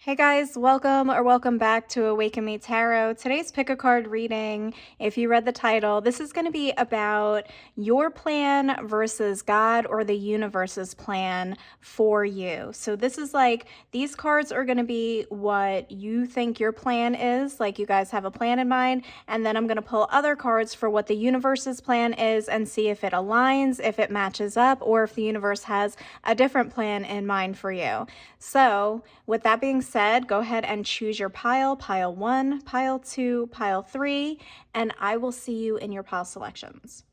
Hey guys, welcome back to Awaken Me Tarot. Today's pick a card reading. If you read the title, this is going to be about your plan versus God or the universe's plan for you. So this is like, these cards are going to be what you think your plan is, like you guys have a plan in mind, and then I'm going to pull other cards for what the universe's plan is and see if it aligns, if it matches up, or if the universe has a different plan in mind for you. So with that being said, go ahead and choose your pile 1, pile 2, pile 3, and I will see you in your pile selections.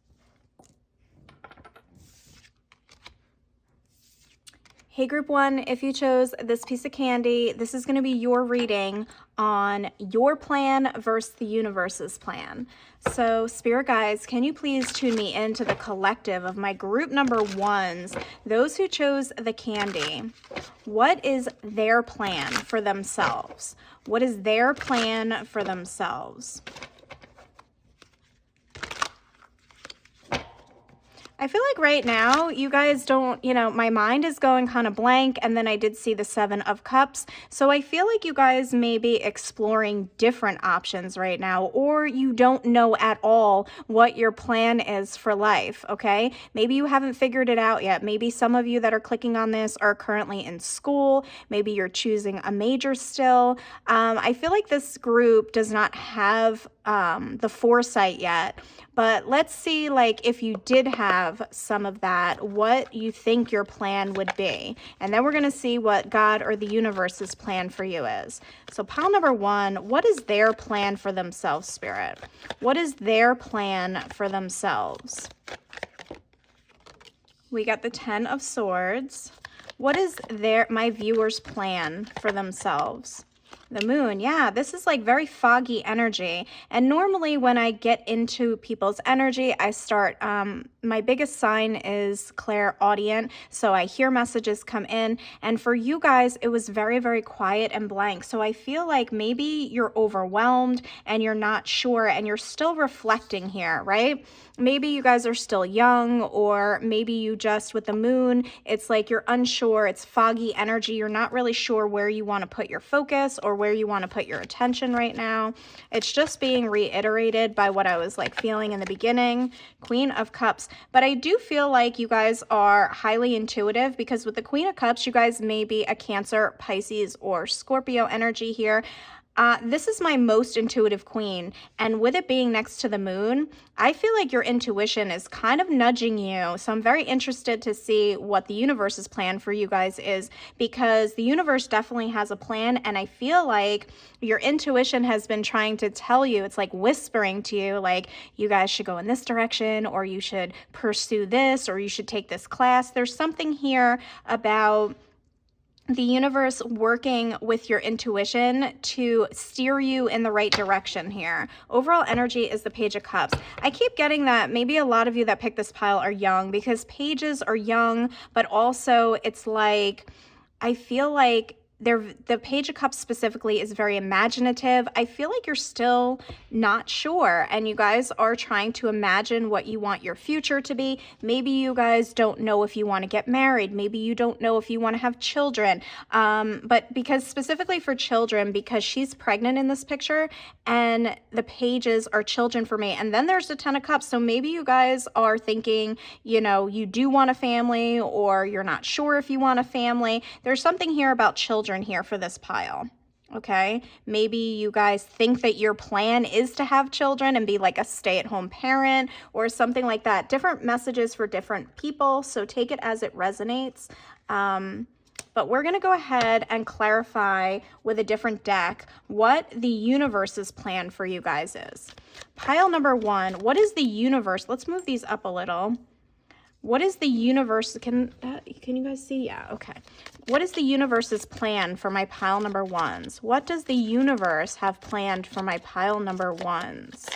Hey group 1, if you chose this piece of candy, this is going to be your reading on your plan versus the universe's plan. So spirit guides, can you please tune me into the collective of my group number 1s, those who chose the candy? What is their plan for themselves? What is their plan for themselves? I feel like right now, you guys don't, my mind is going kind of blank, and then I did see the 7 of Cups. So I feel like you guys may be exploring different options right now, or you don't know at all what your plan is for life, okay? Maybe you haven't figured it out yet. Maybe some of you that are clicking on this are currently in school. Maybe you're choosing a major still. I feel like this group does not have the foresight yet, but let's see, like, if you did have some of that, what you think your plan would be. And then we're going to see what God or the universe's plan for you is. So pile number 1, what is their plan for themselves, Spirit? What is their plan for themselves? We got the 10 of Swords. What is my viewer's plan for themselves? The Moon, yeah, this is like very foggy energy. And normally when I get into people's energy, I start, my biggest sign is clairaudient. So I hear messages come in. And for you guys, it was very, very quiet and blank. So I feel like maybe you're overwhelmed and you're not sure and you're still reflecting here, right? Maybe you guys are still young, or maybe you just, with the Moon, it's like you're unsure, it's foggy energy, you're not really sure where you want to put your focus or where you want to put your attention right now. It's just being reiterated by what I was like feeling in the beginning. Queen of Cups. But I do feel like you guys are highly intuitive, because with the Queen of Cups, you guys may be a Cancer, Pisces, or Scorpio energy here. This is my most intuitive queen, and with it being next to the Moon, I feel like your intuition is kind of nudging you. So I'm very interested to see what the universe's plan for you guys is, because the universe definitely has a plan, and I feel like your intuition has been trying to tell you, it's like whispering to you, like, you guys should go in this direction, or you should pursue this, or you should take this class. There's something here about the universe working with your intuition to steer you in the right direction here. Overall energy is the Page of Cups. I keep getting that maybe a lot of you that pick this pile are young, because pages are young, but also it's like, I feel like the Page of Cups specifically is very imaginative. I feel like you're still not sure, and you guys are trying to imagine what you want your future to be. Maybe you guys don't know if you want to get married. Maybe you don't know if you want to have children. But because specifically for children, because she's pregnant in this picture, and the pages are children for me. And then there's the 10 of Cups. So maybe you guys are thinking, you do want a family, or you're not sure if you want a family. There's something here about children here for this pile. Okay, maybe you guys think that your plan is to have children and be like a stay-at-home parent or something like that. Different messages for different people, so take it as it resonates. But we're going to go ahead and clarify with a different deck what the universe's plan for you guys is. Pile number 1, what is the universe? Let's move these up a little. What is the universe? Can you guys see? Yeah, okay. What is the universe's plan for my pile number 1s? What does the universe have planned for my pile number 1s?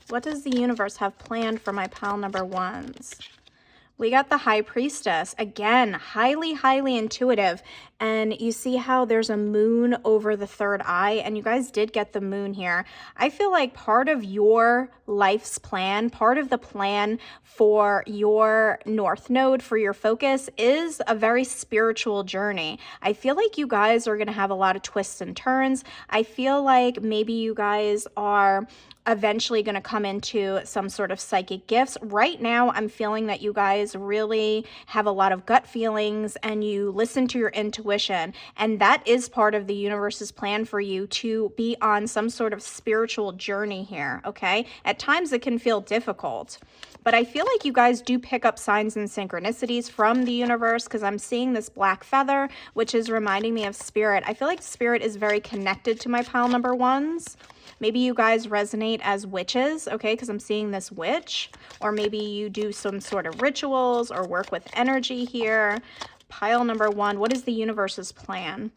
What does the universe have planned for my pile number 1s? We got the High Priestess. Again, highly, highly intuitive. And you see how there's a moon over the third eye, and you guys did get the moon here. I feel like part of your life's plan, part of the plan for your North Node, for your focus, is a very spiritual journey. I feel like you guys are going to have a lot of twists and turns. I feel like maybe you guys are eventually going to come into some sort of psychic gifts. Right now, I'm feeling that you guys really have a lot of gut feelings and you listen to your intuition. And that is part of the universe's plan for you to be on some sort of spiritual journey here, okay? At times it can feel difficult, but I feel like you guys do pick up signs and synchronicities from the universe, because I'm seeing this black feather, which is reminding me of spirit. I feel like spirit is very connected to my pile number ones. Maybe you guys resonate as witches, okay, because I'm seeing this witch. Or maybe you do some sort of rituals or work with energy here. Pile number one, what is the universe's plan?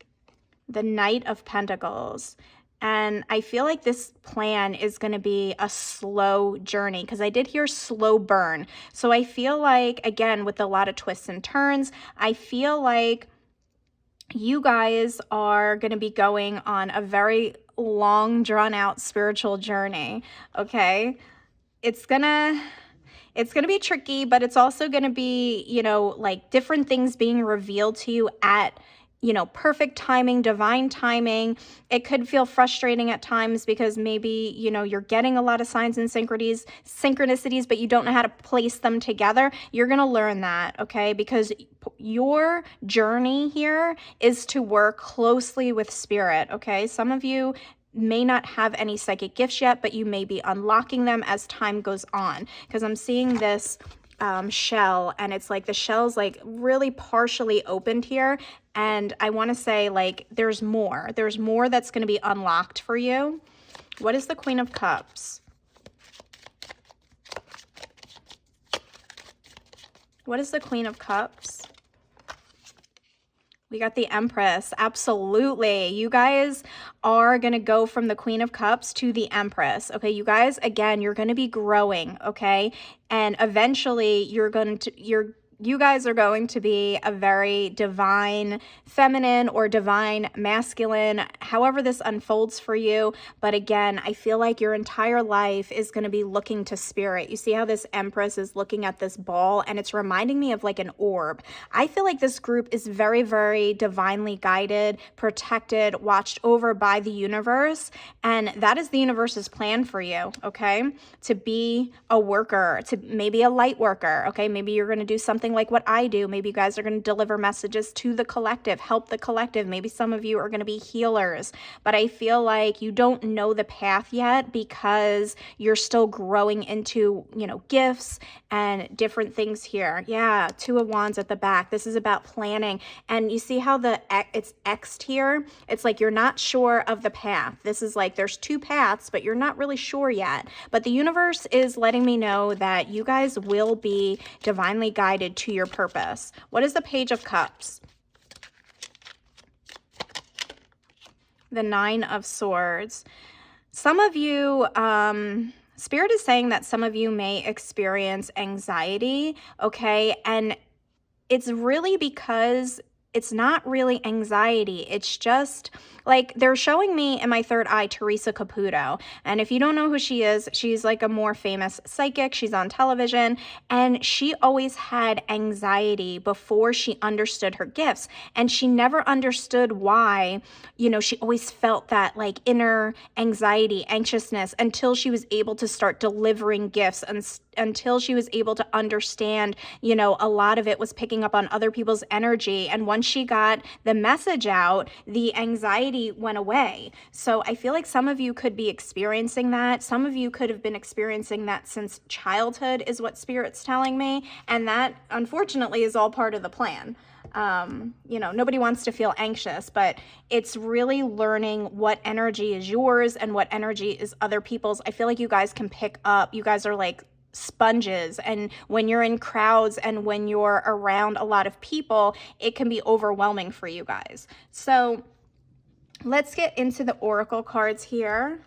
The Knight of Pentacles. And I feel like this plan is going to be a slow journey, because I did hear slow burn. So I feel like, again, with a lot of twists and turns, I feel like you guys are going to be going on a very long, drawn out spiritual journey, okay? It's gonna be tricky, but it's also gonna be, you know, like different things being revealed to you at, you know, perfect timing, divine timing. It could feel frustrating at times because maybe, you know, you're getting a lot of signs and synchronicities, but you don't know how to place them together. You're going to learn that, okay? Because your journey here is to work closely with spirit, okay? Some of you may not have any psychic gifts yet, but you may be unlocking them as time goes on, because I'm seeing this shell, and it's like the shell's like really partially opened here, and I want to say like there's more that's going to be unlocked for you. What is the Queen of Cups? What is the Queen of Cups? We got the Empress. Absolutely. You guys are going to go from the Queen of Cups to the Empress. Okay, you guys, again, you're going to be growing, okay? And eventually you guys are going to be a very divine feminine or divine masculine, however this unfolds for you. But again, I feel like your entire life is going to be looking to spirit. You see how this Empress is looking at this ball, and it's reminding me of like an orb. I feel like this group is very, very divinely guided, protected, watched over by the universe. And that is the universe's plan for you, okay? To be a worker, to maybe a light worker, okay? Maybe you're going to do something like what I do. Maybe you guys are going to deliver messages to the collective, help the collective. Maybe some of you are going to be healers, but I feel like you don't know the path yet because you're still growing into, you know, gifts and different things here. Yeah, Two of Wands at the back. This is about planning. And you see how it's X'd here? It's like you're not sure of the path. This is like there's two paths, but you're not really sure yet. But the universe is letting me know that you guys will be divinely guided to your purpose. What is the Page of Cups? The Nine of Swords. Some of you, Spirit is saying that some of you may experience anxiety, okay? And it's really because it's not really anxiety. It's just like they're showing me in my third eye Teresa Caputo. And if you don't know who she is, she's like a more famous psychic. She's on television, and she always had anxiety before she understood her gifts. And she never understood why, you know, she always felt that like inner anxiety, anxiousness, until she was able to start delivering gifts, and until she was able to understand, you know, a lot of it was picking up on other people's energy. And once she got the message out, the anxiety went away. So I feel like some of you could be experiencing that. Some of you could have been experiencing that since childhood, is what Spirit's telling me. And that, unfortunately, is all part of the plan. You know, nobody wants to feel anxious, but it's really learning what energy is yours and what energy is other people's. I feel like you guys can pick up, you guys are like sponges, and when you're in crowds and when you're around a lot of people, it can be overwhelming for you guys. So let's get into the oracle cards here.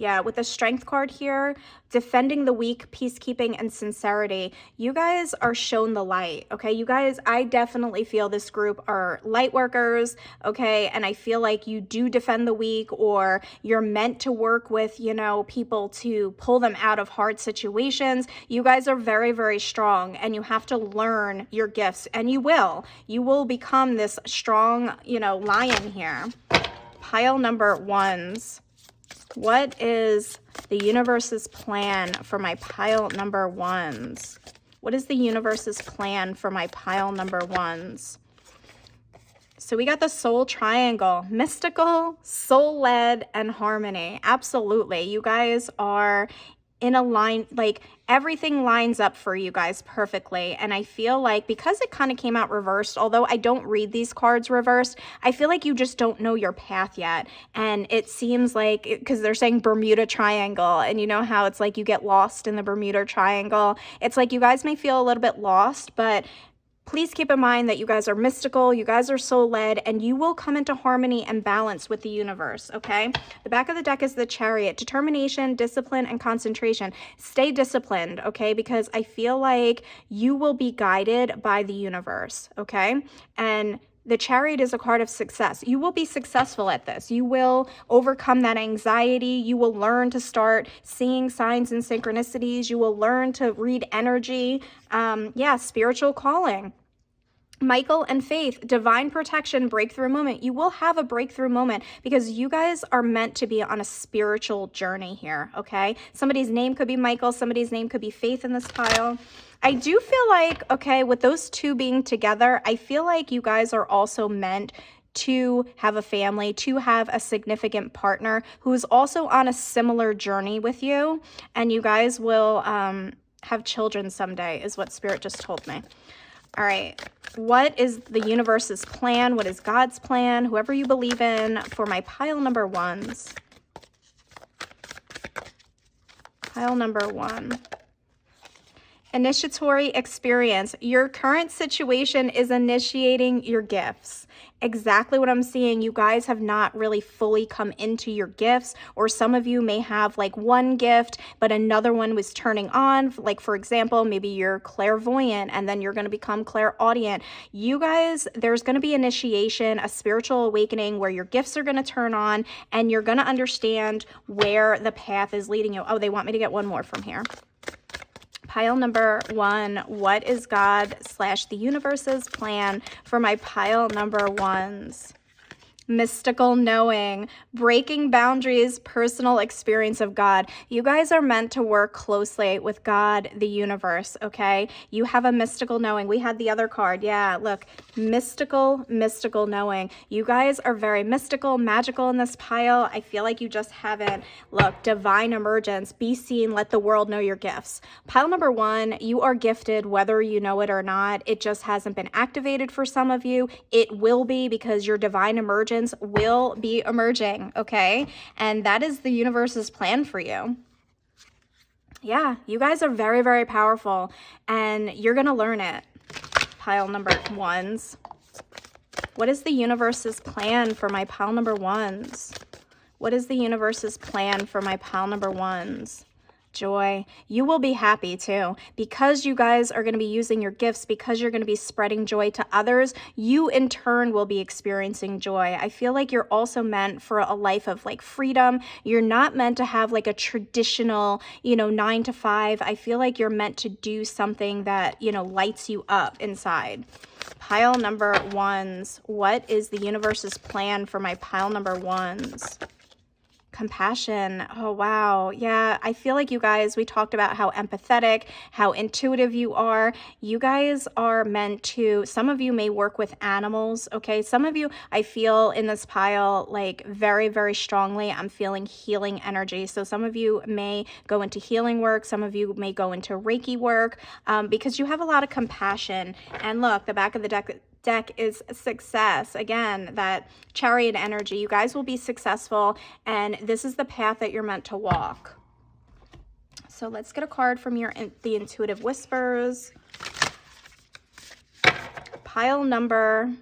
Yeah, with the Strength card here, defending the weak, peacekeeping, and sincerity. You guys are shown the light, okay? You guys, I definitely feel this group are light workers, okay? And I feel like you do defend the weak, or you're meant to work with, you know, people to pull them out of hard situations. You guys are very, very strong, and you have to learn your gifts, and you will. You will become this strong, you know, lion here. Pile number ones. What is the universe's plan for my pile number ones? What is the universe's plan for my pile number ones? So we got the soul triangle, mystical, soul-led, and harmony. Absolutely. You guys are in a line, like everything lines up for you guys perfectly. And I feel like because it kind of came out reversed, although I don't read these cards reversed, I feel like you just don't know your path yet. And it seems like, because they're saying Bermuda Triangle, and you know how it's like you get lost in the Bermuda Triangle. It's like you guys may feel a little bit lost, but please keep in mind that you guys are mystical, you guys are soul-led, and you will come into harmony and balance with the universe, okay? The back of the deck is the Chariot. Determination, discipline, and concentration. Stay disciplined, okay? Because I feel like you will be guided by the universe, okay? And the Chariot is a card of success. You will be successful at this. You will overcome that anxiety. You will learn to start seeing signs and synchronicities. You will learn to read energy. Yeah, spiritual calling. Michael and Faith, divine protection, breakthrough moment. You will have a breakthrough moment because you guys are meant to be on a spiritual journey here, okay? Somebody's name could be Michael, somebody's name could be Faith in this pile. I do feel like, okay, with those two being together, I feel like you guys are also meant to have a family, to have a significant partner who is also on a similar journey with you, and you guys will have children someday, is what Spirit just told me. All right, what is the universe's plan? What is God's plan? Whoever you believe in, for my pile number ones. Pile number one. Initiatory experience. Your current situation is initiating your gifts. Exactly what I'm seeing. You guys have not really fully come into your gifts, or some of you may have like one gift, but another one was turning on. Like, for example, maybe you're clairvoyant and then you're going to become clairaudient. You guys, there's going to be initiation, a spiritual awakening where your gifts are going to turn on and you're going to understand where the path is leading you. Oh, they want me to get one more from here. Pile number one, what is God/the universe's plan for my pile number ones? Mystical knowing, breaking boundaries, personal experience of God. You guys are meant to work closely with God, the universe, okay? You have a mystical knowing. We had the other card. Yeah, look, mystical knowing. You guys are very mystical, magical in this pile. I feel like you just haven't. Look, divine emergence, be seen, let the world know your gifts. Pile number one, you are gifted whether you know it or not. It just hasn't been activated for some of you. It will be, because your divine emergence will be emerging, okay? And that is the universe's plan for you. Yeah, you guys are very, very powerful, and you're gonna learn it. Pile number ones. What is the universe's plan for my pile number ones? What is the universe's plan for my pile number ones? Joy. You will be happy too, because you guys are going to be using your gifts, because you're going to be spreading joy to others. You in turn will be experiencing joy. I feel like you're also meant for a life of like freedom. You're not meant to have like a traditional, 9 to 5. I feel like you're meant to do something that, lights you up inside. Pile number ones. What is the universe's plan for my pile number ones? Compassion. Oh, wow. Yeah, I feel like you guys, we talked about how empathetic, how intuitive you are. You guys are meant to, some of you may work with animals, okay? Some of you, I feel in this pile, like very, very strongly, I'm feeling healing energy. So some of you may go into healing work. Some of you may go into Reiki work, because you have a lot of compassion. And look, the back of the deck is success. Again, that Chariot energy. You guys will be successful, and this is the path that you're meant to walk. So let's get a card from the Intuitive Whispers. Pile number,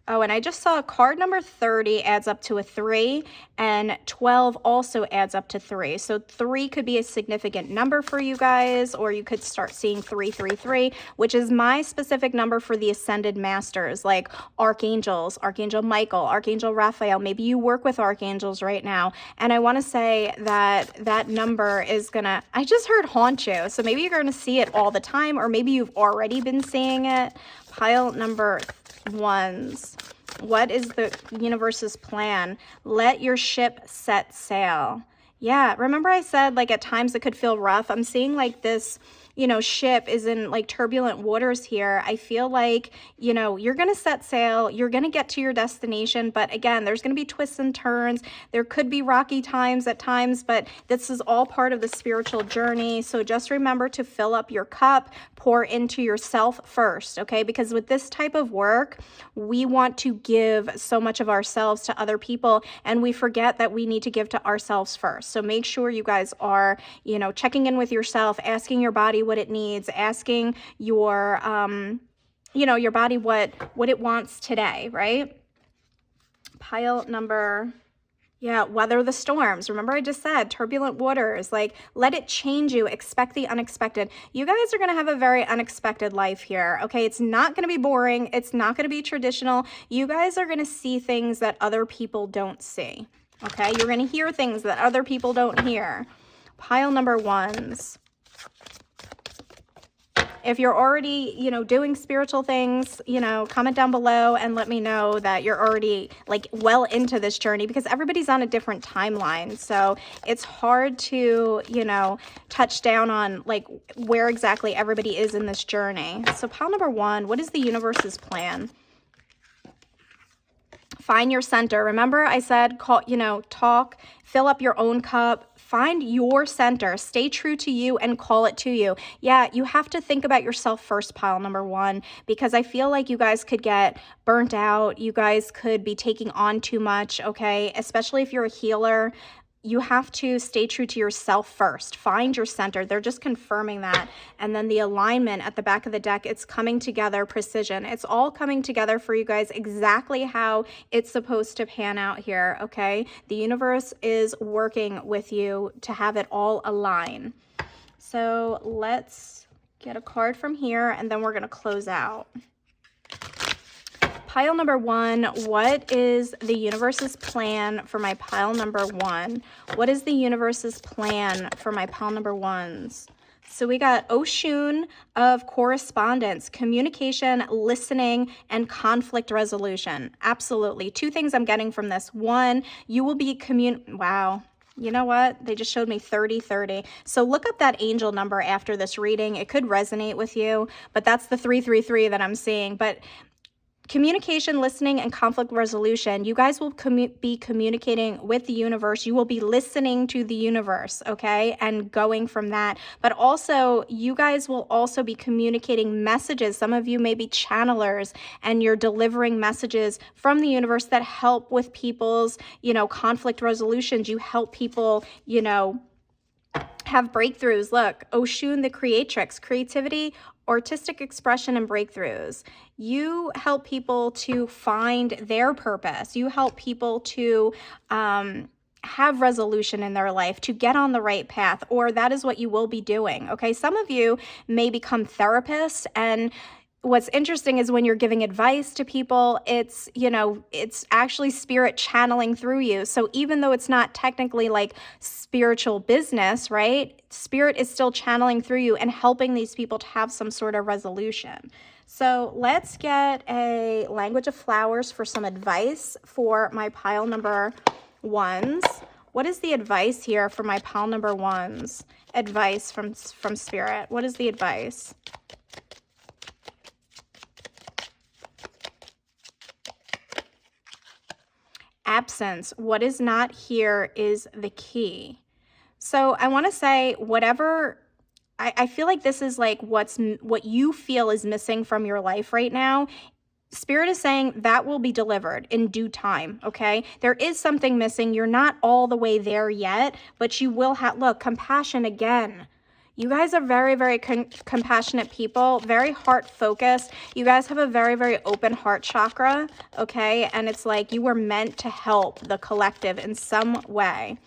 Oh, and I just saw card number 30 adds up to a 3, and 12 also adds up to 3. So 3 could be a significant number for you guys, or you could start seeing 333, which is my specific number for the ascended masters, like archangels, Archangel Michael, Archangel Raphael. Maybe you work with archangels right now. And I want to say that that number is gonna, I just heard haunt you. So maybe you're going to see it all the time, or maybe you've already been seeing it. Pile number 1s. What is the universe's plan? Let your ship set sail. Yeah, remember I said like at times it could feel rough. I'm seeing like this, you know, ship is in like turbulent waters here. I feel like, you know, you're going to set sail, you're going to get to your destination, but again, there's going to be twists and turns. There could be rocky times at times, but this is all part of the spiritual journey. So just remember to fill up your cup, pour into yourself first, okay? Because with this type of work, we want to give so much of ourselves to other people, and we forget that we need to give to ourselves first. So make sure you guys are, you know, checking in with yourself, asking your body what it needs, asking your, you know, your body what it wants today, right? Pile number, yeah, weather the storms. Remember I just said turbulent waters, like let it change you, expect the unexpected. You guys are going to have a very unexpected life here, okay? It's not going to be boring. It's not going to be traditional. You guys are going to see things that other people don't see, okay? You're going to hear things that other people don't hear. Pile number 1s. If you're already, you know, doing spiritual things, you know, comment down below and let me know that you're already like well into this journey, because everybody's on a different timeline. So it's hard to, you know, touch down on like where exactly everybody is in this journey. So pile number 1, what is the universe's plan? Find your center. Remember I said, call, you know, talk, fill up your own cup, find your center, stay true to you and call it to you. Yeah, you have to think about yourself first, pile number 1, because I feel like you guys could get burnt out. You guys could be taking on too much, okay? Especially if you're a healer. You have to stay true to yourself first. Find your center. They're just confirming that. And then the alignment at the back of the deck, it's coming together, precision. It's all coming together for you guys exactly how it's supposed to pan out here, okay? The universe is working with you to have it all align. So let's get a card from here, and then we're going to close out. Pile number 1, what is the universe's plan for my pile number 1? What is the universe's plan for my pile number 1s? So we got Oshun of correspondence, communication, listening, and conflict resolution. Absolutely. 2 things I'm getting from this. 1, you will be wow. You know what? They just showed me 3030. So look up that angel number after this reading. It could resonate with you, but that's the 333 that I'm seeing. But communication, listening, and conflict resolution. You guys will be communicating with the universe. You will be listening to the universe, okay, and going from that. But also, you guys will also be communicating messages. Some of you may be channelers, and you're delivering messages from the universe that help with people's, you know, conflict resolutions. You help people, you know, have breakthroughs. Look, Oshun the creatrix, creativity, artistic expression, and breakthroughs. You help people to find their purpose. You help people to have resolution in their life, to get on the right path, or that is what you will be doing, okay? Some of you may become therapists, and what's interesting is when you're giving advice to people, it's, you know, it's actually spirit channeling through you. So even though it's not technically like spiritual business, right? Spirit is still channeling through you and helping these people to have some sort of resolution. So let's get a language of flowers for some advice for my pile number 1s. What is the advice here for my pile number 1s? Advice from spirit. What is the advice? Absence. What is not here is the key. So I want to say whatever, I feel like this is like what you feel is missing from your life right now. Spirit is saying that will be delivered in due time, okay? There is something missing. You're not all the way there yet, but you will have, look, compassion again. You guys are very, very compassionate people, very heart focused. You guys have a very, very open heart chakra, okay? And it's like you were meant to help the collective in some way.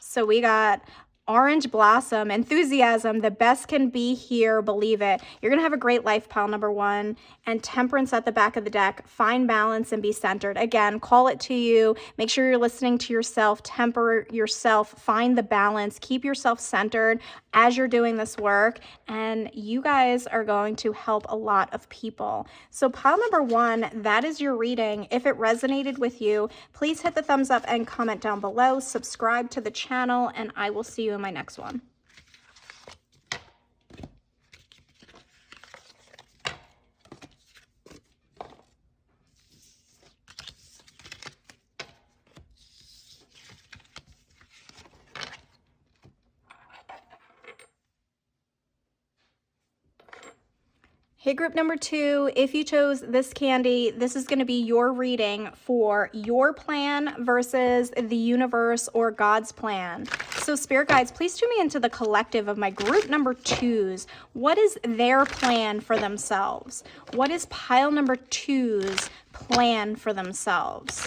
So we got orange blossom, enthusiasm, the best can be here, believe it. You're going to have a great life, pile number 1. And temperance at the back of the deck, find balance and be centered. Again, call it to you. Make sure you're listening to yourself, temper yourself, find the balance, keep yourself centered as you're doing this work. And you guys are going to help a lot of people. So pile number 1, that is your reading. If it resonated with you, please hit the thumbs up and comment down below. Subscribe to the channel, and I will see you in my next one. Hey, group number 2, if you chose this candy, this is going to be your reading for your plan versus the universe or God's plan. So spirit guides, please tune me into the collective of my group number 2s. What is their plan for themselves? What is pile number 2's plan for themselves?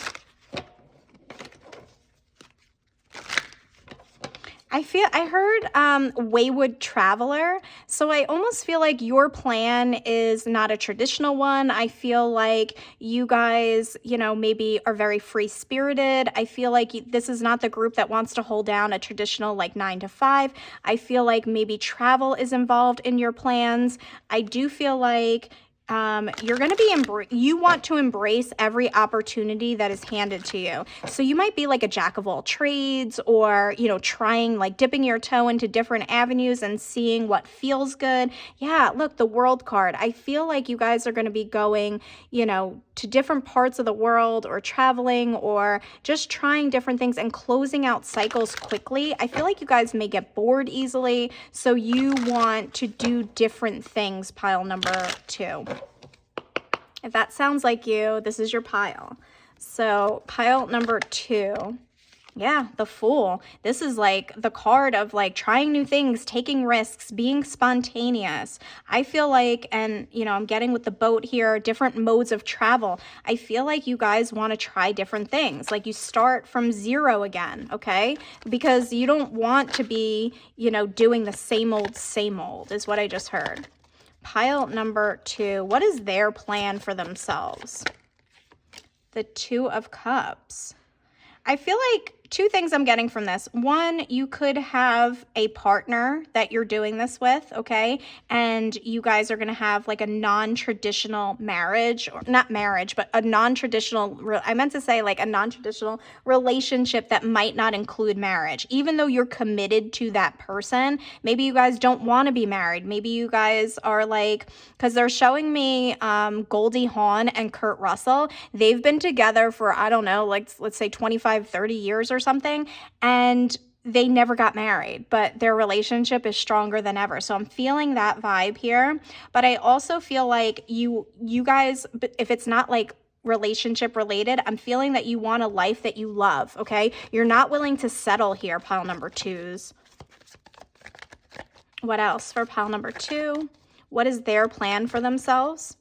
I heard wayward traveler, so I almost feel like your plan is not a traditional one. I feel like you guys, maybe are very free-spirited. I feel like this is not the group that wants to hold down a traditional like 9 to 5. I feel like maybe travel is involved in your plans. I do feel like you're going to be, you want to embrace every opportunity that is handed to you. So you might be like a jack of all trades, or, trying, like dipping your toe into different avenues and seeing what feels good. Yeah, look, the world card. I feel like you guys are going to be going, to different parts of the world, or traveling, or just trying different things and closing out cycles quickly. I feel like you guys may get bored easily. So you want to do different things, pile number 2. If that sounds like you, this is your pile. So pile number 2, yeah, the Fool. This is like the card of like trying new things, taking risks, being spontaneous. I feel like, and I'm getting with the boat here, different modes of travel. I feel like you guys want to try different things. Like you start from 0 again, okay? Because you don't want to be, doing the same old is what I just heard. Pile number 2, what is their plan for themselves? The 2 of Cups. I feel like 2 things I'm getting from this. 1, you could have a partner that you're doing this with, okay? And you guys are going to have like a non-traditional marriage, or not marriage, but a non-traditional, I meant to say like a non-traditional relationship that might not include marriage. Even though you're committed to that person, maybe you guys don't want to be married. Maybe you guys are like, because they're showing me Goldie Hawn and Kurt Russell. They've been together for, I don't know, like let's say 25, 30 years or something, and they never got married, but their relationship is stronger than ever. So I'm feeling that vibe here. But I also feel like you guys, if it's not like relationship related, I'm feeling that you want a life that you love, okay? You're not willing to settle here, pile number 2s. What else for pile number 2? What is their plan for themselves?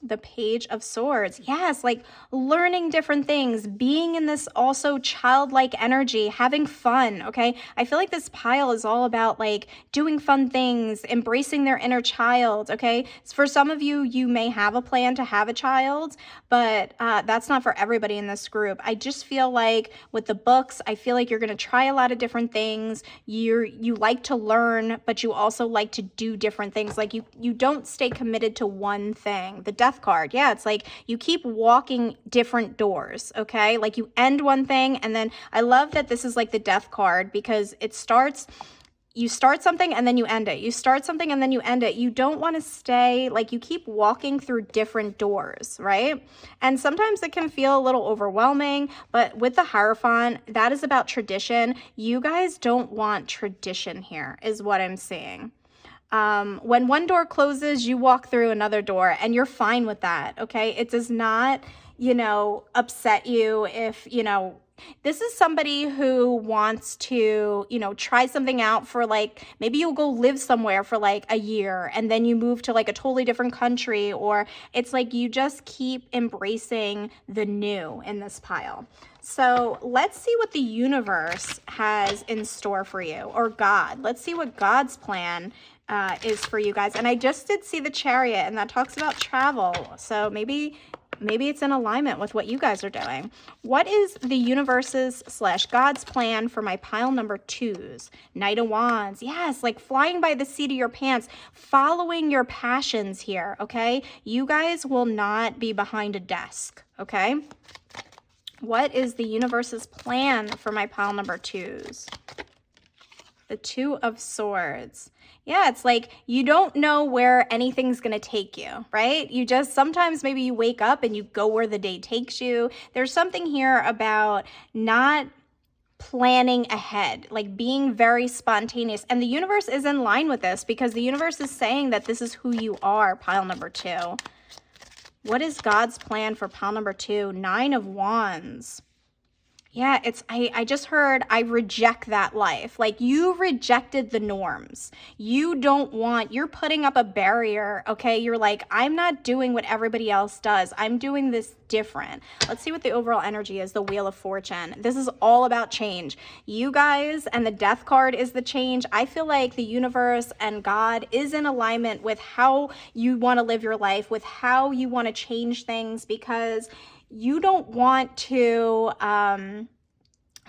The Page of Swords. Yes, like learning different things, being in this also childlike energy, having fun, okay? I feel like this pile is all about like doing fun things, embracing their inner child, okay? For some of you, you may have a plan to have a child, but that's not for everybody in this group. I just feel like with the books, I feel like you're going to try a lot of different things. You like to learn, but you also like to do different things. Like you don't stay committed to one thing. The Death card, yeah, it's like you keep walking different doors, okay? Like you end one thing, and then I love that this is like the Death card, because it starts, you start something and then you end it. You start something and then you end it. You don't want to stay, like you keep walking through different doors, right? And sometimes it can feel a little overwhelming, but with the Hierophant, that is about tradition. You guys don't want tradition here, is what I'm seeing. When one door closes, you walk through another door, and you're fine with that, okay? It does not, upset you if, This is somebody who wants to, you know, try something out for like, maybe you'll go live somewhere for like a year and then you move to like a totally different country, or it's like you just keep embracing the new in this pile. So let's see what the universe has in store for you, or God. Let's see what God's plan is for you guys. And I just did see the Chariot, and that talks about travel. So maybe it's in alignment with what you guys are doing. What is the universe's / God's plan for my pile number 2s? Knight of Wands. Yes, like flying by the seat of your pants, following your passions here, okay? You guys will not be behind a desk, okay? What is the universe's plan for my pile number 2s? The 2 of Swords. Yeah, it's like you don't know where anything's going to take you, right? You just, sometimes maybe you wake up and you go where the day takes you. There's something here about not planning ahead, like being very spontaneous. And the universe is in line with this, because the universe is saying that this is who you are, pile number 2. What is God's plan for pile number 2? 9 of Wands. Yeah, it's, I just heard, I reject that life. Like, you rejected the norms. You don't want, you're putting up a barrier, okay? You're like, I'm not doing what everybody else does. I'm doing this different. Let's see what the overall energy is, the Wheel of Fortune. This is all about change. You guys, and the Death card is the change. I feel like the universe and God is in alignment with how you want to live your life, with how you want to change things, because you don't want to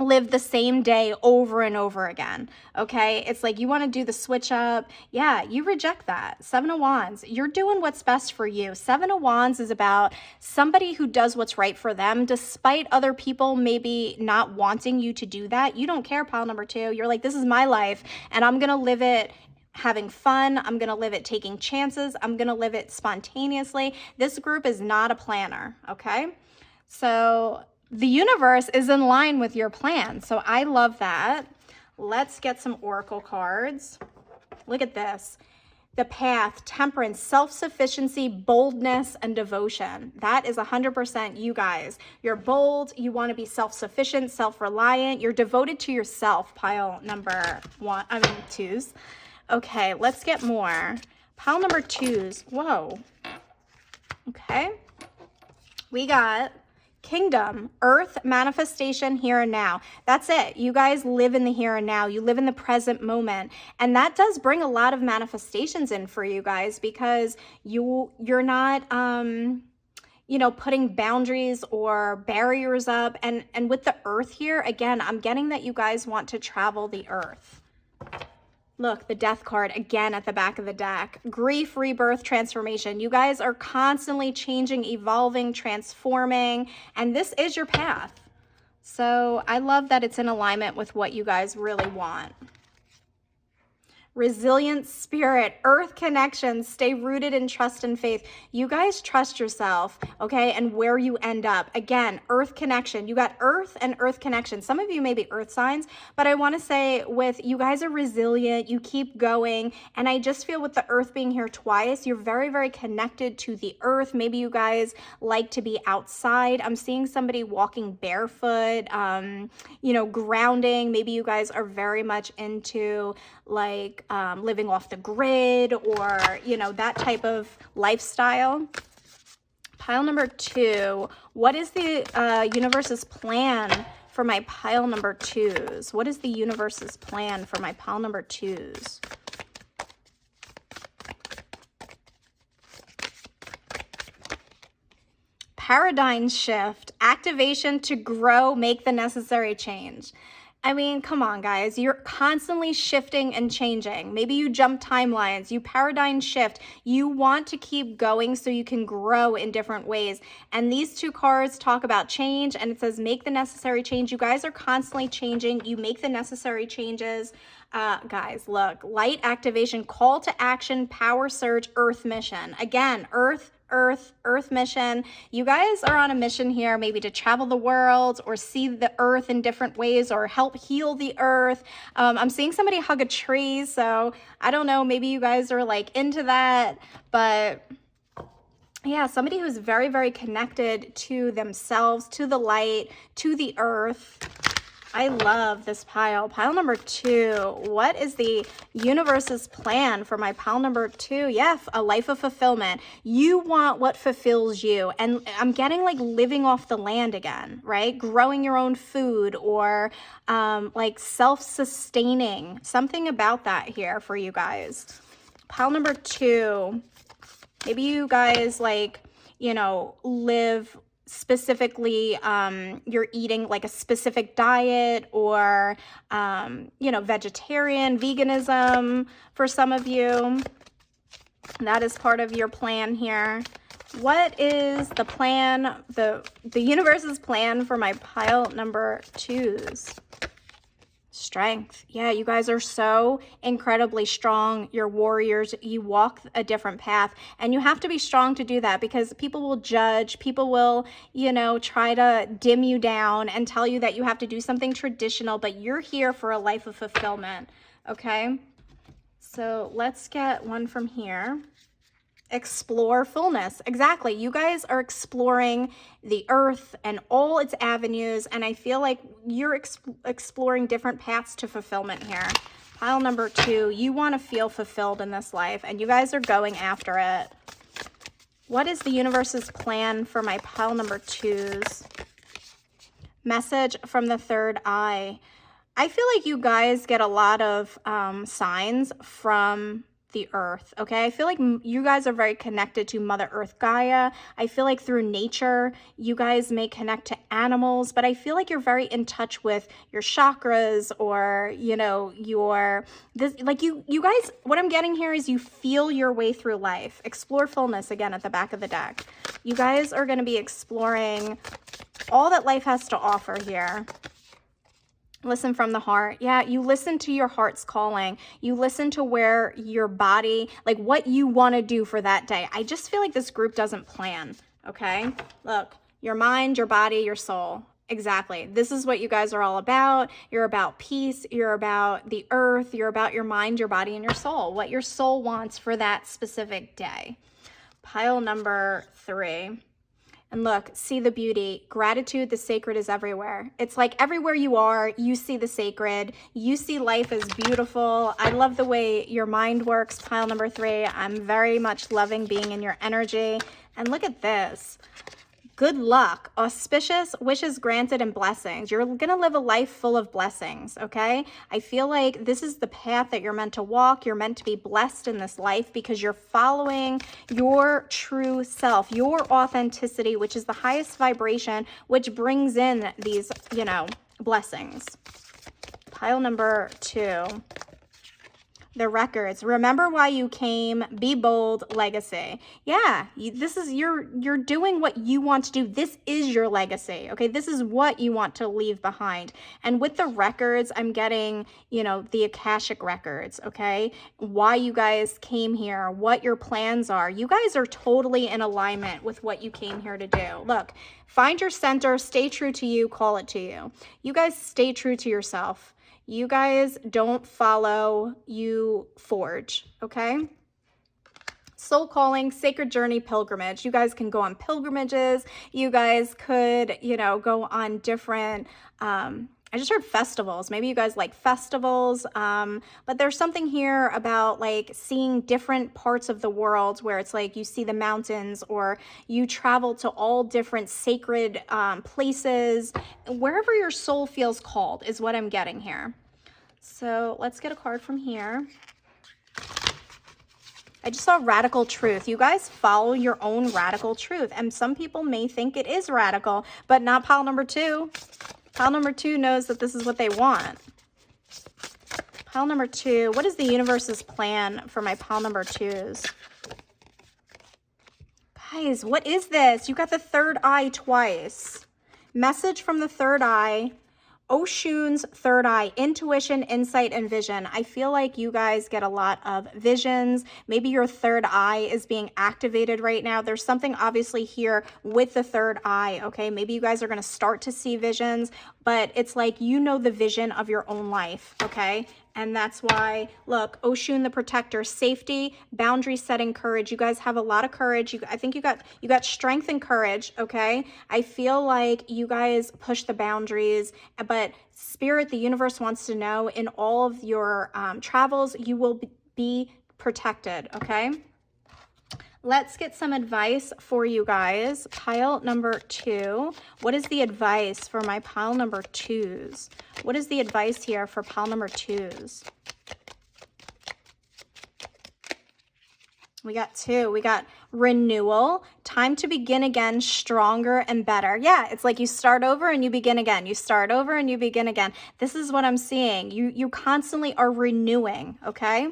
live the same day over and over again, okay? It's like you want to do the switch up. Yeah, you reject that. 7 of Wands, you're doing what's best for you. 7 of Wands is about somebody who does what's right for them, despite other people maybe not wanting you to do that. You don't care, pile number 2. You're like, this is my life, and I'm going to live it having fun. I'm going to live it taking chances. I'm going to live it spontaneously. This group is not a planner, okay? So the universe is in line with your plan. So I love that. Let's get some oracle cards. Look at this. The Path, Temperance, self-sufficiency, boldness, and devotion. That is 100% you guys. You're bold. You want to be self-sufficient, self-reliant. You're devoted to yourself, pile number 2s. Okay, let's get more. Pile number 2s. Whoa. Okay. We got Kingdom, Earth, manifestation, here and now. That's it. You guys live in the here and now. You live in the present moment. And that does bring a lot of manifestations in for you guys, because you're not you know, putting boundaries or barriers up. And with the Earth here, again, I'm getting that you guys want to travel the Earth. Look, the Death card again at the back of the deck. Grief, rebirth, transformation. You guys are constantly changing, evolving, transforming, and this is your path. So I love that it's in alignment with what you guys really want. Resilient spirit, Earth connection, stay rooted in trust and faith. You guys trust yourself, okay, and where you end up. Again, Earth connection. You got Earth and Earth connection. Some of you may be Earth signs, but I want to say with you guys are resilient, you keep going, and I just feel with the Earth being here twice, you're very, very connected to the Earth. Maybe you guys like to be outside. I'm seeing somebody walking barefoot, you know, grounding. Maybe you guys are very much into like living off the grid, or, you know, that type of lifestyle. Pile number 2, what is the universe's plan for my pile number 2s? What is the universe's plan for my pile number 2s? Paradigm shift, activation to grow, make the necessary change. I mean, come on, guys. You're constantly shifting and changing. Maybe you jump timelines, you paradigm shift. You want to keep going so you can grow in different ways. And these 2 cards talk about change, and it says make the necessary change. You guys are constantly changing. You make the necessary changes. Guys, look, light activation, call to action, power surge, Earth mission. Again, Earth mission. You guys are on a mission here, maybe to travel the world or see the Earth in different ways or help heal the Earth. I'm seeing somebody hug a tree, so I don't know, maybe you guys are like into that, but Yeah, somebody who's very, very connected to themselves, to the light, to the earth. I love this pile. Pile number 2. What is the universe's plan for my pile number 2? Yeah, a life of fulfillment. You want what fulfills you. And I'm getting like living off the land again, right? Growing your own food, or like self-sustaining. Something about that here for you guys. Pile number 2. Maybe you guys like, you know, live specifically, you're eating like a specific diet, or, you know, vegetarian, veganism for some of you. That is part of your plan here. What is the plan, the universe's plan for my pile number 2s? Strength. Yeah, you guys are so incredibly strong. You're warriors. You walk a different path, and you have to be strong to do that, because people will judge. People will, you know, try to dim you down and tell you that you have to do something traditional, but you're here for a life of fulfillment. Okay. So let's get one from here. Explore fullness. Exactly. You guys are exploring the earth and all its avenues, and I feel like you're exploring different paths to fulfillment here. Pile number 2, you want to feel fulfilled in this life, and you guys are going after it. What is the universe's plan for my pile number 2s? Message from the third eye. I feel like you guys get a lot of signs from the earth, okay? I feel like you guys are very connected to Mother Earth, Gaia. I feel like through nature, you guys may connect to animals, but I feel like you're very in touch with your chakras, or, you know, like you guys, what I'm getting here is you feel your way through life. Explore fullness again at the back of the deck. You guys are going to be exploring all that life has to offer here. Listen from the heart. Yeah, you listen to your heart's calling. You listen to where your body, like what you want to do for that day. I just feel like this group doesn't plan, okay? Look, your mind, your body, your soul. Exactly. This is what you guys are all about. You're about peace. You're about the earth. You're about your mind, your body, and your soul. What your soul wants for that specific day. Pile number 3. And look, see the beauty. Gratitude, the sacred is everywhere. It's like everywhere you are, you see the sacred. You see life as beautiful. I love the way your mind works, pile number 3. I'm very much loving being in your energy. And look at this. Good luck, auspicious, wishes granted, and blessings. You're going to live a life full of blessings, okay? I feel like this is the path that you're meant to walk. You're meant to be blessed in this life because you're following your true self, your authenticity, which is the highest vibration, which brings in these, you know, blessings. Pile number 2. The records. Remember why you came. Be bold. Legacy. Yeah, this is you're doing what you want to do. This is your legacy. Okay, this is what you want to leave behind. And with the records, I'm getting, you know, the Akashic records. Okay, why you guys came here, what your plans are. You guys are totally in alignment with what you came here to do. Look, find your center. Stay true to you. Call it to you. You guys stay true to yourself. You guys don't follow, you forge, okay? Soul calling, sacred journey, pilgrimage. You guys can go on pilgrimages. You guys could, you know, go on different, I just heard festivals. Maybe you guys like festivals, but there's something here about like seeing different parts of the world where it's like you see the mountains, or you travel to all different sacred places. Wherever your soul feels called is what I'm getting here. So let's get a card from here. I just saw radical truth. You guys follow your own radical truth, and some people may think it is radical, but not pile number 2. Pile number 2 knows that this is what they want. Pile number 2, what is the universe's plan for my pile number 2s? Guys, what is this? You got the third eye twice. Message from the third eye. Oshun's third eye, intuition, insight, and vision. I feel like you guys get a lot of visions. Maybe your third eye is being activated right now. There's something obviously here with the third eye, okay? Maybe you guys are going to start to see visions, but it's like you know the vision of your own life, okay? And that's why, look, Oshun the protector, safety, boundary setting, courage. You guys have a lot of courage. I think you got strength and courage, okay? I feel like you guys push the boundaries, but Spirit, the universe wants to know in all of your travels, you will be protected, okay? Let's get some advice for you guys. Pile number 2. What is the advice for my pile number 2s? What is the advice here for pile number 2s? We got 2. We got renewal, time to begin again, stronger and better. Yeah, it's like you start over and you begin again. You start over and you begin again. This is what I'm seeing. You constantly are renewing, okay?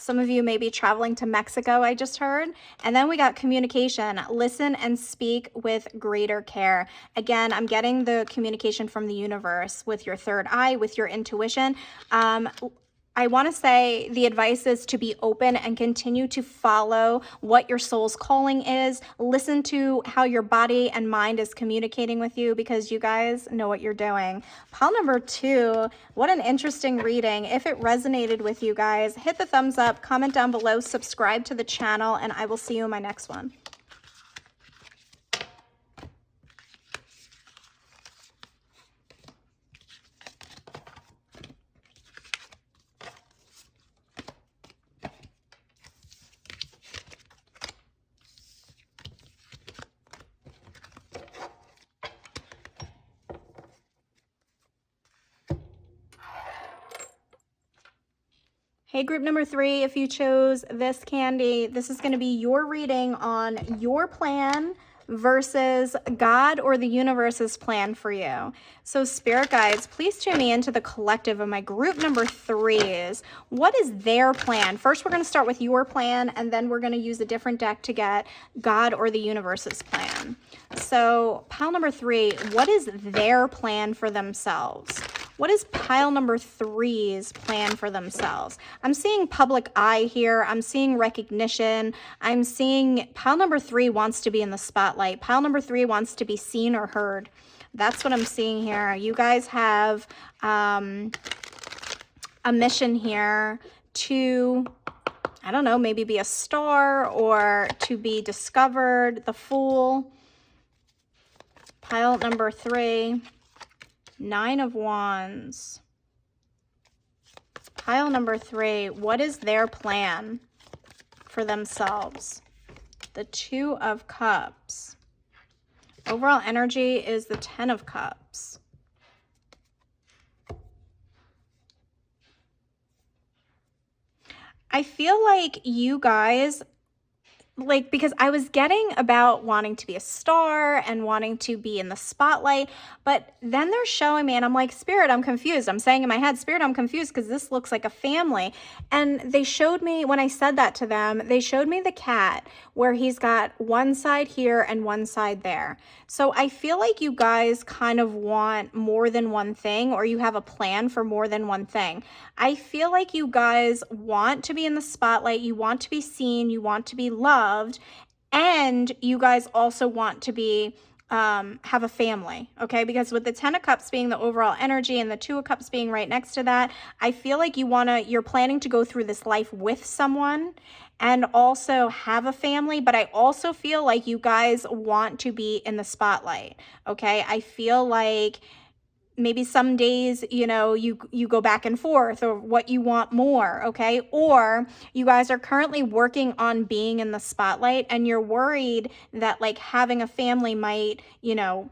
Some of you may be traveling to Mexico, I just heard. And then we got communication. Listen and speak with greater care. Again, I'm getting the communication from the universe with your third eye, with your intuition. I want to say the advice is to be open and continue to follow what your soul's calling is. Listen to how your body and mind is communicating with you, because you guys know what you're doing. Pile number 2, what an interesting reading. If it resonated with you guys, hit the thumbs up, comment down below, subscribe to the channel, and I will see you in my next one. Hey, group number 3, if you chose this candy, this is going to be your reading on your plan versus God or the universe's plan for you. So spirit guides, please tune me into the collective of my group number 3s. What is their plan? First, we're going to start with your plan, and then we're going to use a different deck to get God or the universe's plan. So pile number 3, what is their plan for themselves? What is pile number 3's plan for themselves? I'm seeing public eye here. I'm seeing recognition. I'm seeing pile number 3 wants to be in the spotlight. Pile number 3 wants to be seen or heard. That's what I'm seeing here. You guys have a mission here to, I don't know, maybe be a star or to be discovered, the Fool. Pile number 3. 9 of Wands. Pile number 3, what is their plan for themselves? The 2 of Cups. Overall energy is the 10 of Cups. I feel like you guys, because I was getting about wanting to be a star and wanting to be in the spotlight, but then they're showing me and I'm like, Spirit, I'm confused. I'm saying in my head, Spirit, I'm confused because this looks like a family. And they showed me, when I said that to them, they showed me the cat where he's got one side here and one side there. So I feel like you guys kind of want more than one thing, or you have a plan for more than one thing. I feel like you guys want to be in the spotlight, you want to be seen, you want to be loved, and you guys also want to be have a family, okay? Because with the 10 of Cups being the overall energy and the 2 of Cups being right next to that, I feel like you're planning to go through this life with someone and also have a family, but I also feel like you guys want to be in the spotlight, okay? I feel like maybe some days, you know, you go back and forth or what you want more, okay? Or you guys are currently working on being in the spotlight and you're worried that like having a family might, you know,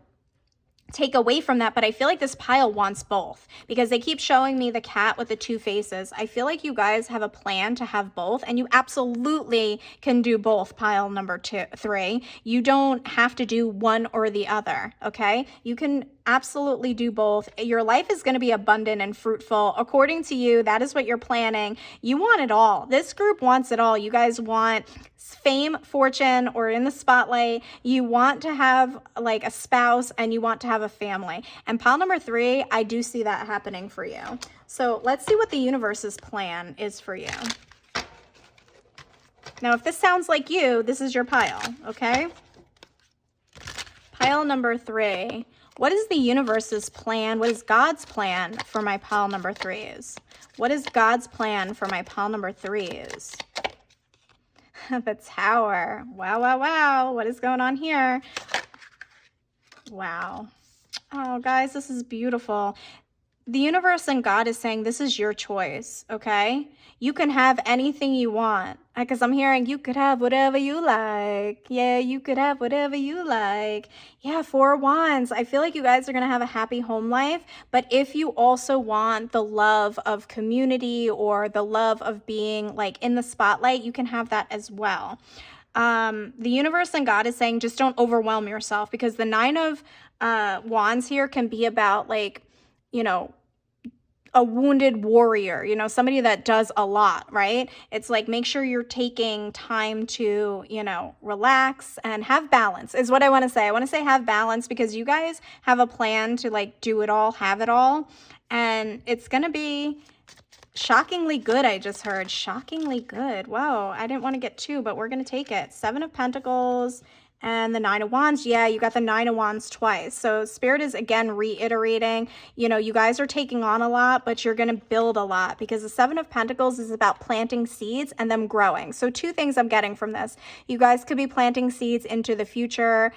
take away from that. But I feel like this pile wants both because they keep showing me the cat with the 2 faces. I feel like you guys have a plan to have both, and you absolutely can do both, pile number 3. You don't have to do one or the other, okay? You can absolutely do both. Your life is going to be abundant and fruitful. According to you, that is what you're planning. You want it all. This group wants it all. You guys want fame, fortune, or in the spotlight. You want to have like a spouse and you want to have a family. And pile number 3, I do see that happening for you. So let's see what the universe's plan is for you. Now, if this sounds like you, this is your pile, okay? Pile number 3. What is the universe's plan? What is God's plan for my pile number 3s? What is God's plan for my pile number 3s? The Tower. Wow, wow, wow. What is going on here? Wow. Oh, guys, this is beautiful. The universe and God is saying this is your choice, okay? You can have anything you want. Because I'm hearing you could have whatever you like. Yeah, you could have whatever you like. Yeah, 4 of Wands. I feel like you guys are going to have a happy home life. But if you also want the love of community or the love of being like in the spotlight, you can have that as well. The universe and God is saying just don't overwhelm yourself, because the 9 of Wands here can be about like, you know, a wounded warrior, you know, somebody that does a lot, right? It's like, make sure you're taking time to, you know, relax and have balance is what I want to say. I want to say have balance, because you guys have a plan to like do it all, have it all. And it's going to be shockingly good. I just heard shockingly good. Whoa, I didn't want to get 2, but we're going to take it. 7 of Pentacles and the 9 of Wands. Yeah, you got the 9 of Wands twice. So Spirit is again reiterating, you know, you guys are taking on a lot, but you're going to build a lot, because the 7 of Pentacles is about planting seeds and them growing. So 2 things I'm getting from this. You guys could be planting seeds into the future,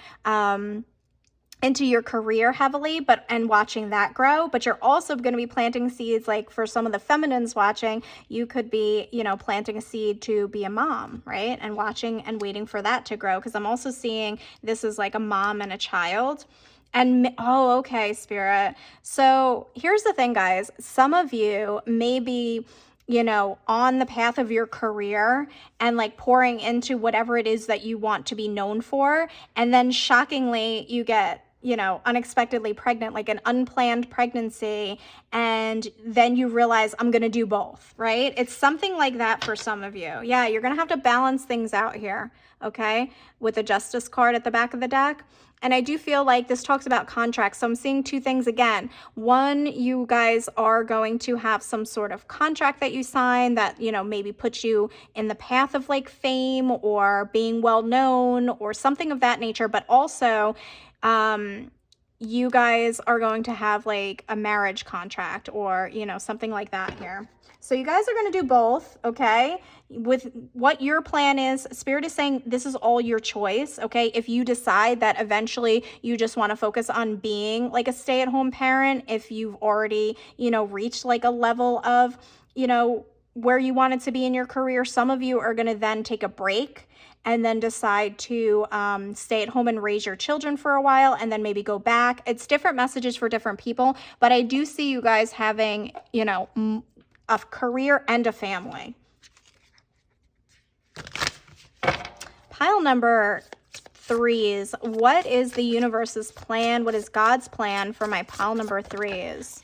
into your career heavily, and watching that grow, but you're also going to be planting seeds. Like for some of the feminines watching, you could be, you know, planting a seed to be a mom, right? And watching and waiting for that to grow, because I'm also seeing this is like a mom and a child. And oh, okay, Spirit. So here's the thing, guys. Some of you may be, you know, on the path of your career and like pouring into whatever it is that you want to be known for, and then shockingly you get, you know, unexpectedly pregnant, like an unplanned pregnancy, and then you realize I'm going to do both, right? It's something like that for some of you. Yeah, you're going to have to balance things out here, okay, with the Justice card at the back of the deck. And I do feel like this talks about contracts. So I'm seeing 2 things again. One, you guys are going to have some sort of contract that you sign that, you know, maybe puts you in the path of like fame or being well known or something of that nature. But also, you guys are going to have like a marriage contract or, you know, something like that here. So you guys are going to do both, okay? With what your plan is, Spirit is saying this is all your choice, okay? If you decide that eventually you just want to focus on being like a stay-at-home parent, if you've already, you know, reached like a level of, you know, where you wanted to be in your career, some of you are going to then take a break and then decide to stay at home and raise your children for a while and then maybe go back. It's different messages for different people, but I do see you guys having, you know, a career and a family. Pile number 3s. What is the universe's plan? What is God's plan for my pile number 3s?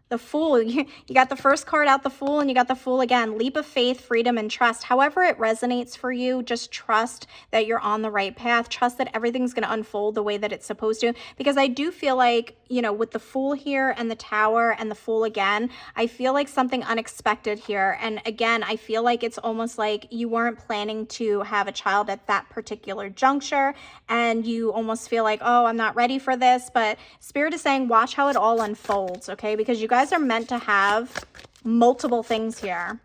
The Fool. You got the first card out, the Fool, and you got the Fool again. Leap of faith, freedom, and trust. However it resonates for you, just trust that you're on the right path. Trust that everything's going to unfold the way that it's supposed to. Because I do feel like, you know, with the Fool here and the Tower and the Fool again, I feel like something unexpected here. And again, I feel like it's almost like you weren't planning to have a child at that particular juncture. And you almost feel like, oh, I'm not ready for this. But Spirit is saying, watch how it all unfolds, okay? Because you guys are meant to have multiple things here.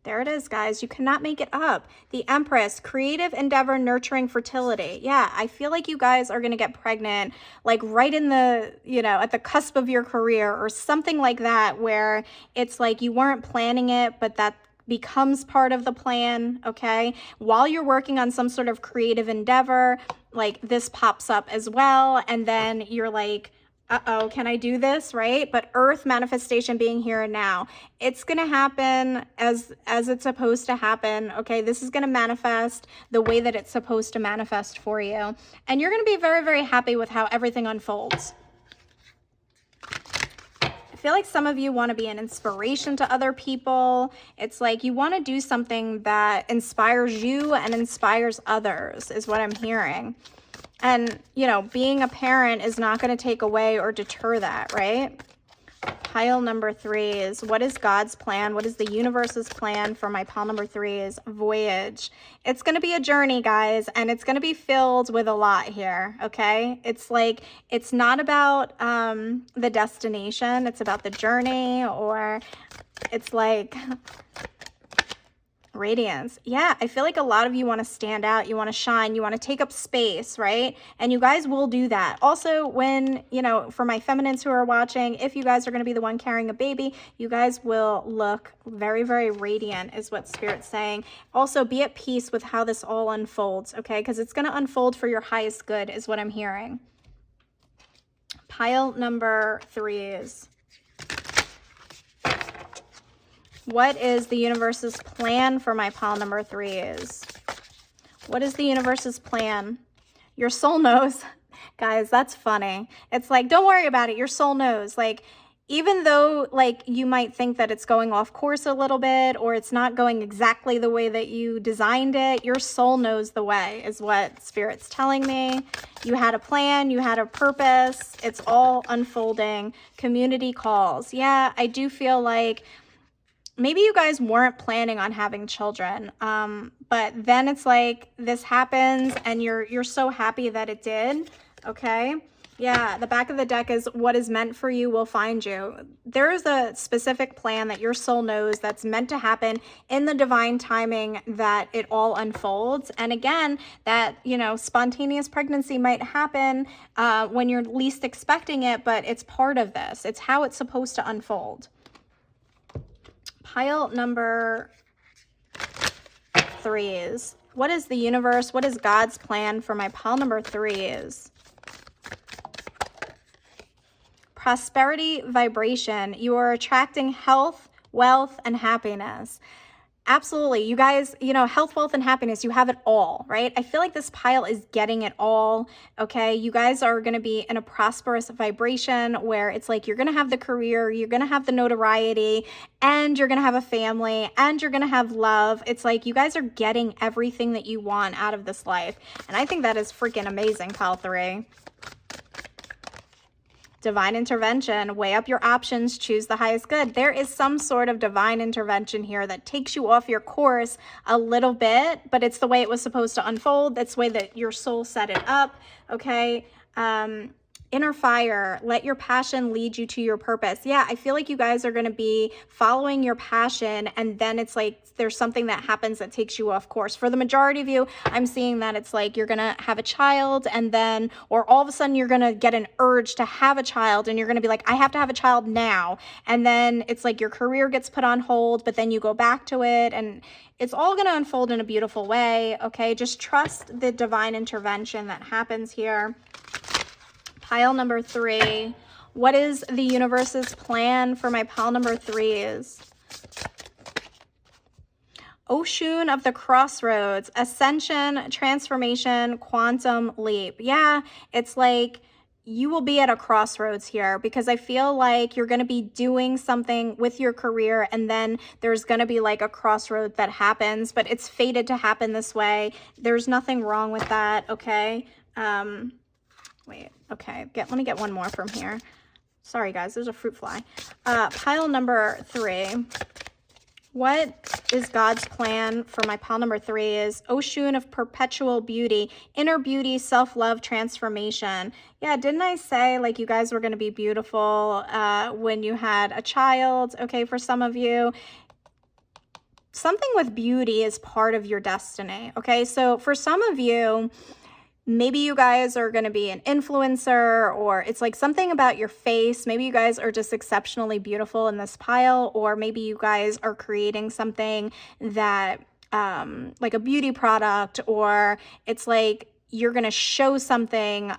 There it is, guys. You cannot make it up. The Empress, creative endeavor, nurturing fertility. Yeah, I feel like you guys are going to get pregnant like right in the, you know, at the cusp of your career or something like that, where it's like you weren't planning it, but that becomes part of the plan, okay? While you're working on some sort of creative endeavor, like this pops up as well, and then you're like, uh-oh, can I do this, right? But Earth manifestation being here and now, it's going to happen as it's supposed to happen, okay? This is going to manifest the way that it's supposed to manifest for you. And you're going to be very, very happy with how everything unfolds. I feel like some of you want to be an inspiration to other people. It's like you want to do something that inspires you and inspires others is what I'm hearing. And, you know, being a parent is not going to take away or deter that, right? Pile number 3 is, what is God's plan? What is the universe's plan for my pile number 3 is voyage. It's going to be a journey, guys, and it's going to be filled with a lot here, okay? It's like, it's not about the destination. It's about the journey, or it's like radiance. Yeah, I feel like a lot of you want to stand out, you want to shine, you want to take up space, right? And you guys will do that. Also, when, you know, for my feminines who are watching, if you guys are going to be the one carrying a baby, you guys will look very, very radiant is what Spirit's saying. Also, be at peace with how this all unfolds, okay? Because it's going to unfold for your highest good is what I'm hearing. Pile number 3 is, what is the universe's plan for my pile number 3 is? What is the universe's plan? Your soul knows. Guys, that's funny. It's like, don't worry about it. Your soul knows. Like, even though, like, you might think that it's going off course a little bit, or it's not going exactly the way that you designed it, your soul knows the way, is what Spirit's telling me. You had a plan, you had a purpose. It's all unfolding. Community calls. Yeah, I do feel like maybe you guys weren't planning on having children, but then it's like this happens and you're so happy that it did, okay? Yeah, the back of the deck is, what is meant for you will find you. There is a specific plan that your soul knows that's meant to happen in the divine timing that it all unfolds. And again, that, you know, spontaneous pregnancy might happen when you're least expecting it, but it's part of this. It's how it's supposed to unfold. Pile number 3 is, what is the universe? What is God's plan for my pile number 3 is? Prosperity vibration. You are attracting health, wealth, and happiness. Absolutely. You guys, you know, health, wealth, and happiness, you have it all, right? I feel like this pile is getting it all, okay? You guys are going to be in a prosperous vibration where it's like you're going to have the career, you're going to have the notoriety, and you're going to have a family, and you're going to have love. It's like you guys are getting everything that you want out of this life. And I think that is freaking amazing, pile 3. Divine intervention, weigh up your options, choose the highest good. There is some sort of divine intervention here that takes you off your course a little bit, but it's the way it was supposed to unfold. That's the way that your soul set it up, okay? Inner fire, let your passion lead you to your purpose. Yeah, I feel like you guys are going to be following your passion, and then it's like there's something that happens that takes you off course. For the majority of you, I'm seeing that it's like you're going to have a child, and then, or all of a sudden you're going to get an urge to have a child, and you're going to be like, I have to have a child now. And then it's like your career gets put on hold, but then you go back to it, and it's all going to unfold in a beautiful way, okay? Just trust the divine intervention that happens here. Pile number 3, what is the universe's plan for my pile number 3 is? Oshun of the crossroads, ascension, transformation, quantum leap. Yeah, it's like you will be at a crossroads here, because I feel like you're going to be doing something with your career, and then there's going to be like a crossroad that happens, but it's fated to happen this way. There's nothing wrong with that, okay? Wait, okay, let me get one more from here. Sorry, guys, there's a fruit fly. Pile number 3. What is God's plan for my pile number 3 is Oshun of perpetual beauty, inner beauty, self-love, transformation. Yeah, didn't I say like you guys were going to be beautiful when you had a child? Okay, for some of you, something with beauty is part of your destiny. Okay, so for some of you, maybe you guys are going to be an influencer, or it's like something about your face. Maybe you guys are just exceptionally beautiful in this pile, or maybe you guys are creating something that like a beauty product, or it's like you're going to show something.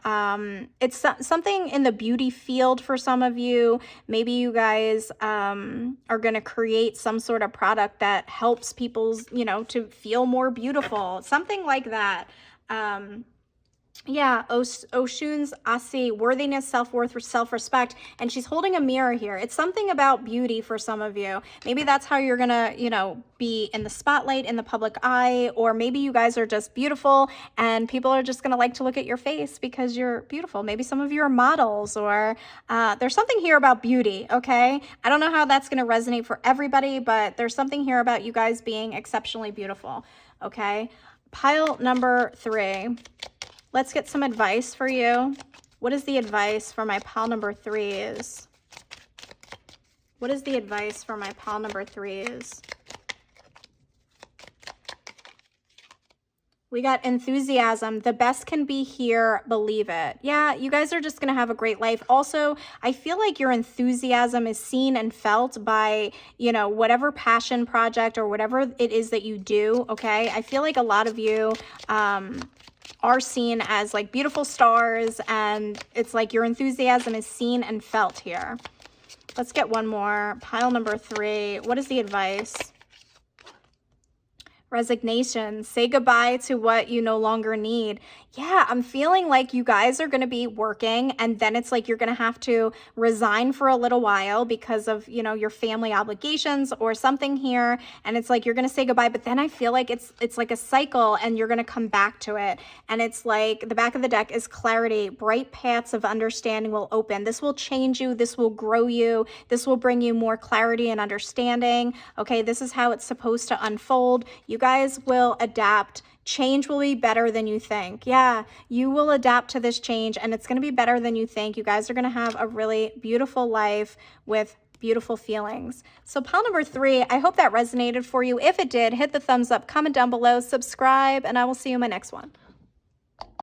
It's something in the beauty field for some of you. Maybe you guys are going to create some sort of product that helps people, you know, to feel more beautiful, something like that. Yeah, Oshun's Asi, worthiness, self-worth, self-respect. And she's holding a mirror here. It's something about beauty for some of you. Maybe that's how you're gonna, be in the spotlight, in the public eye, or maybe you guys are just beautiful and people are just gonna like to look at your face because you're beautiful. Maybe some of you are models, or there's something here about beauty, okay? I don't know how that's gonna resonate for everybody, but there's something here about you guys being exceptionally beautiful, okay? Pile number 3. Let's get some advice for you. What is the advice for my pile number 3s? What is the advice for my pile number 3s? We got enthusiasm. The best can be here. Believe it. Yeah, you guys are just going to have a great life. Also, I feel like your enthusiasm is seen and felt by, whatever passion project or whatever it is that you do. Okay. I feel like a lot of you, are seen as like beautiful stars, and it's like your enthusiasm is seen and felt here. Let's get one more. Pile number 3. What is the advice? Resignation. Say goodbye to what you no longer need. Yeah, I'm feeling like you guys are going to be working, and then it's like you're going to have to resign for a little while because of, your family obligations or something here. And it's like you're going to say goodbye, but then I feel like it's like a cycle and you're going to come back to it. And it's like the back of the deck is clarity. Bright paths of understanding will open. This will change you. This will grow you. This will bring you more clarity and understanding. Okay, this is how it's supposed to unfold. You guys will adapt. Change will be better than you think. Yeah, you will adapt to this change and it's going to be better than you think. You guys are going to have a really beautiful life with beautiful feelings. So pile number 3, I hope that resonated for you. If it did, hit the thumbs up, comment down below, subscribe, and I will see you in my next one.